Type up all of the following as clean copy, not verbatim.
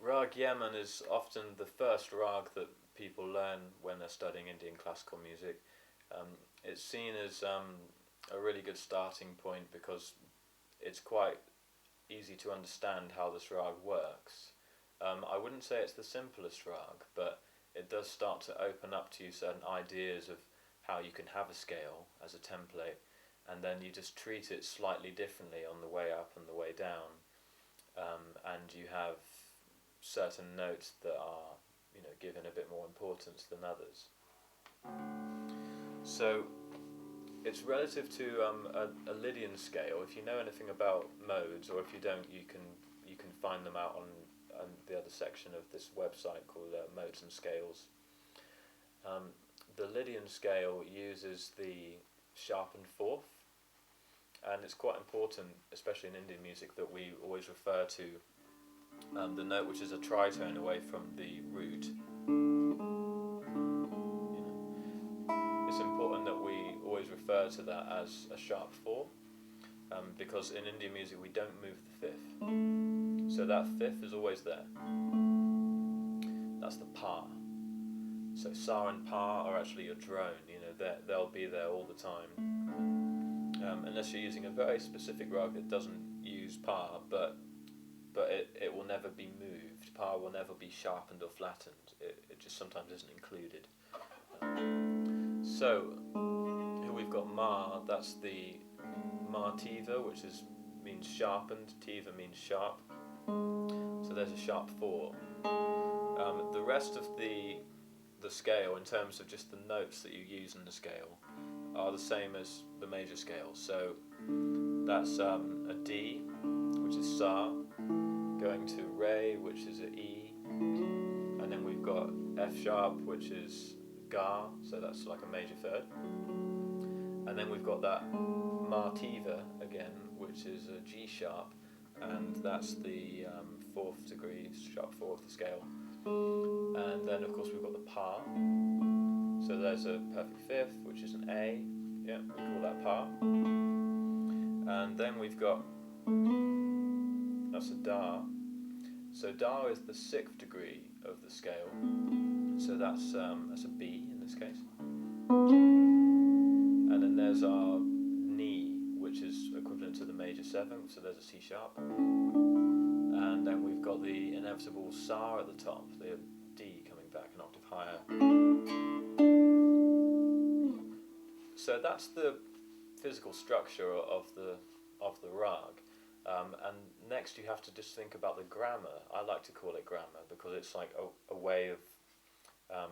Raag Yaman is often the first Raag that people learn when they're studying Indian classical music. It's seen as a really good starting point because it's quite easy to understand how this Raag works. I wouldn't say it's the simplest Raag, but it does start to open up to you certain ideas of how you can have a scale as a template, and then you just treat it slightly differently on the way up and the way down, and you have certain notes that are, given a bit more importance than others. So it's relative to a Lydian scale. If you know anything about modes, or if you don't, you can find them out on the other section of this website called Modes and Scales. The Lydian scale uses the sharpened fourth, and it's quite important, especially in Indian music, that we always refer to the note which is a tritone away from the root. It's important that we always refer to that as a sharp four, because in Indian music we don't move the fifth. So that fifth is always there. That's the pa. So sa and pa are actually a drone. They'll be there all the time, unless you're using a very specific rag that doesn't use pa, but it will never be moved. Pa will never be sharpened or flattened. It just sometimes isn't included. So here we've got ma. That's the ma tiva, which means sharpened. Tiva means sharp. So there's a sharp four. The rest of the scale, in terms of just the notes that you use in the scale, are the same as the major scale. So that's a D, which is sa, going to re, which is a E, and then we've got F sharp, which is ga, so that's like a major third, and then we've got that martiva again, which is a G sharp, and that's the fourth degree, sharp four of the scale. And then of course we've got the pa, so there's a perfect fifth, which is an A, yeah, we call that pa. And then we've got, that's a da, so da is the sixth degree of the scale, so that's a B in this case. And then there's our ni, which is equivalent to the major seventh, so there's a C sharp. And then we've got the inevitable sa at the top, the D coming back an octave higher. So that's the physical structure of the rag. And next you have to just think about the grammar. I like to call it grammar because it's like a way of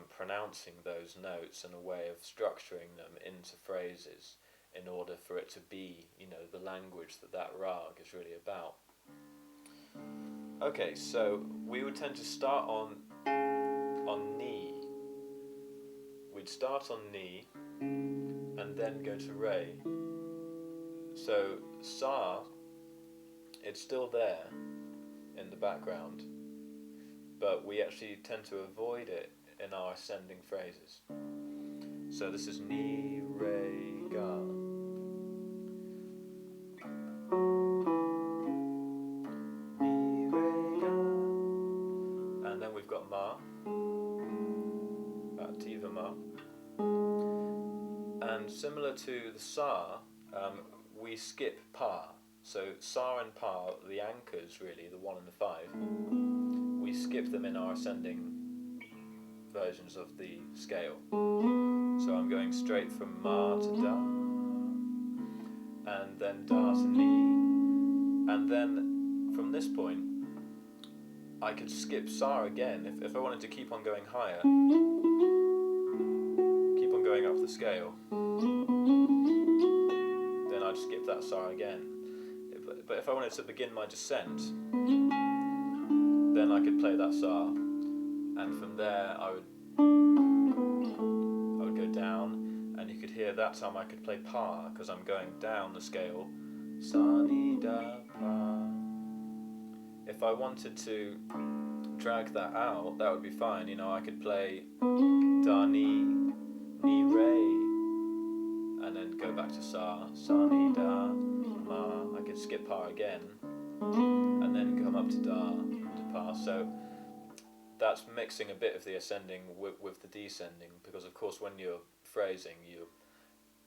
pronouncing those notes and a way of structuring them into phrases in order for it to be, the language that rag is really about. Okay, so we would tend to start on ni. We'd start on ni and then go to re. So sa, it's still there in the background, but we actually tend to avoid it in our ascending phrases. So this is ni, re, ga. Ni, re, ga. And then we've got ma, tiva ma. And similar to the sa, we skip pa. So sa and pa, the anchors really, the 1 and the 5, we skip them in our ascending versions of the scale. So I'm going straight from ma to da, and then da to ni, and then from this point I could skip sa again. If I wanted to keep on going higher, keep on going up the scale, then I'd skip that sa again. But if I wanted to begin my descent, then I could play that sa, and from there I would go down, and you could hear that time I could play pa, because I'm going down the scale, sa, ni, da, pa. If I wanted to drag that out, that would be fine. I could play da, ni, re, and then go back to sa, ni, da, ma. I could skip pa again, and then come up to da, to pa. So that's mixing a bit of the ascending with the descending, because of course when you're phrasing,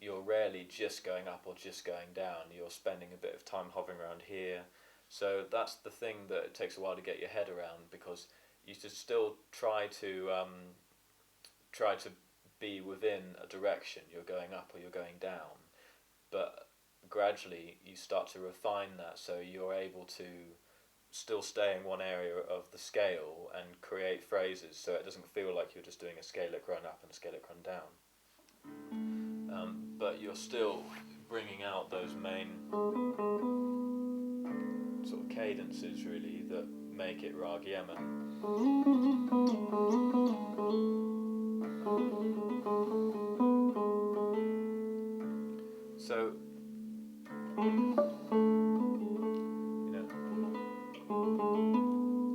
you're rarely just going up or just going down. You're spending a bit of time hovering around here. So that's the thing that it takes a while to get your head around, because you should still try to be within a direction. You're going up or you're going down, but gradually you start to refine that, so you're able to still stay in one area of the scale and create phrases, so it doesn't feel like you're just doing a scalic run up and a scalic run down. But you're still bringing out those main sort of cadences, really, that make it Raag Yaman. So,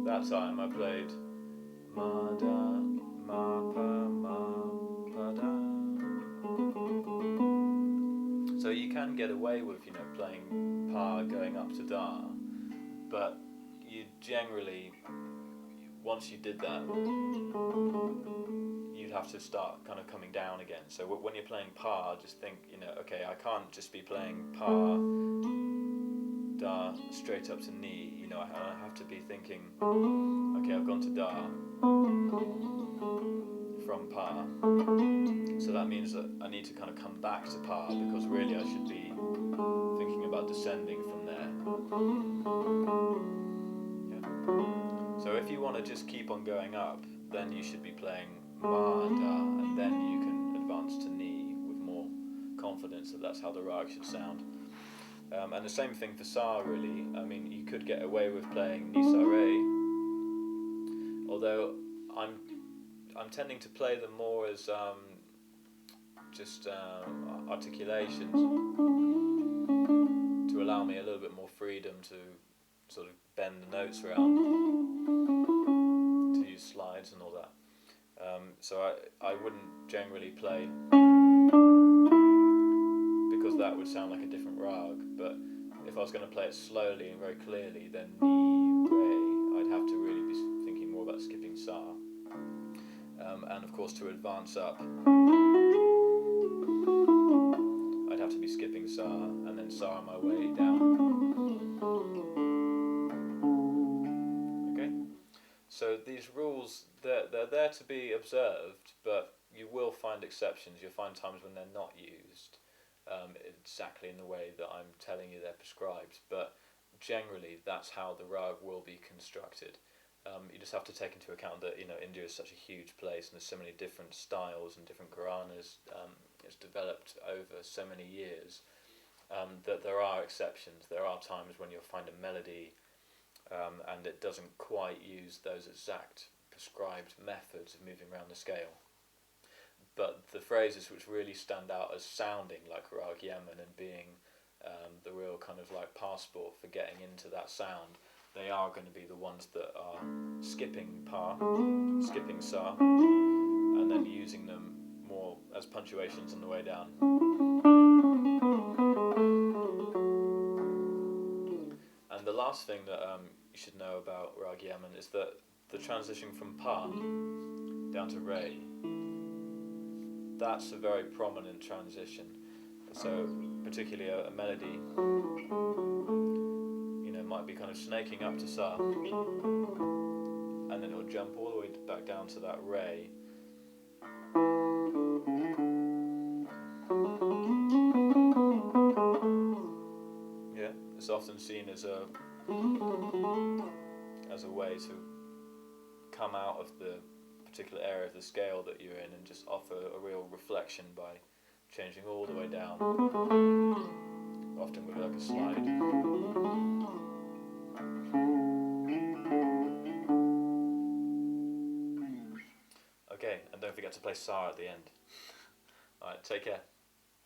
that time I played ma da ma pa ma pa da. So you can get away with playing pa going up to da, but you generally, once you did that, you'd have to start kind of coming down again. So when you're playing pa, just think, okay, I can't just be playing pa, da, straight up to ni. I have to be thinking, okay, I've gone to da from pa, so that means that I need to kind of come back to pa, because really I should be thinking about descending from there. Yeah. So if you want to just keep on going up, then you should be playing ma, da, and then you can advance to ni with more confidence that that's how the rag should sound. And the same thing for sa, really. I mean, you could get away with playing ni, sa, re, although I'm tending to play them more as just articulations, to allow me a little bit more freedom to sort of bend the notes around, to use slides and all that. So I wouldn't generally play, because that would sound like a different rag. But if I was going to play it slowly and very clearly, then ni, re, I'd have to really be thinking more about skipping sa. And of course, to advance up, I'd have to be skipping sa and then sa on my way down. Okay? So these rules, they're there to be observed, but you will find exceptions. You'll find times when they're not used exactly in the way that I'm telling you they're prescribed, but generally that's how the rag will be constructed. You just have to take into account that India is such a huge place, and there's so many different styles and different gharanas. It's developed over so many years, that there are exceptions. There are times when you'll find a melody and it doesn't quite use those exact prescribed methods of moving around the scale. But the phrases which really stand out as sounding like Raag Yaman and being the real kind of like passport for getting into that sound, they are going to be the ones that are skipping pa, skipping sa, and then using them more as punctuations on the way down. And the last thing that you should know about Raag Yaman is that the transition from pa down to re, that's a very prominent transition. So particularly a melody, might be kind of snaking up to sa, and then it'll jump all the way back down to that re. Yeah, it's often seen as a way to come out of the particular area of the scale that you're in and just offer a real reflection by changing all the way down, often with like a slide. Okay, and don't forget to play sa at the end. Alright, take care.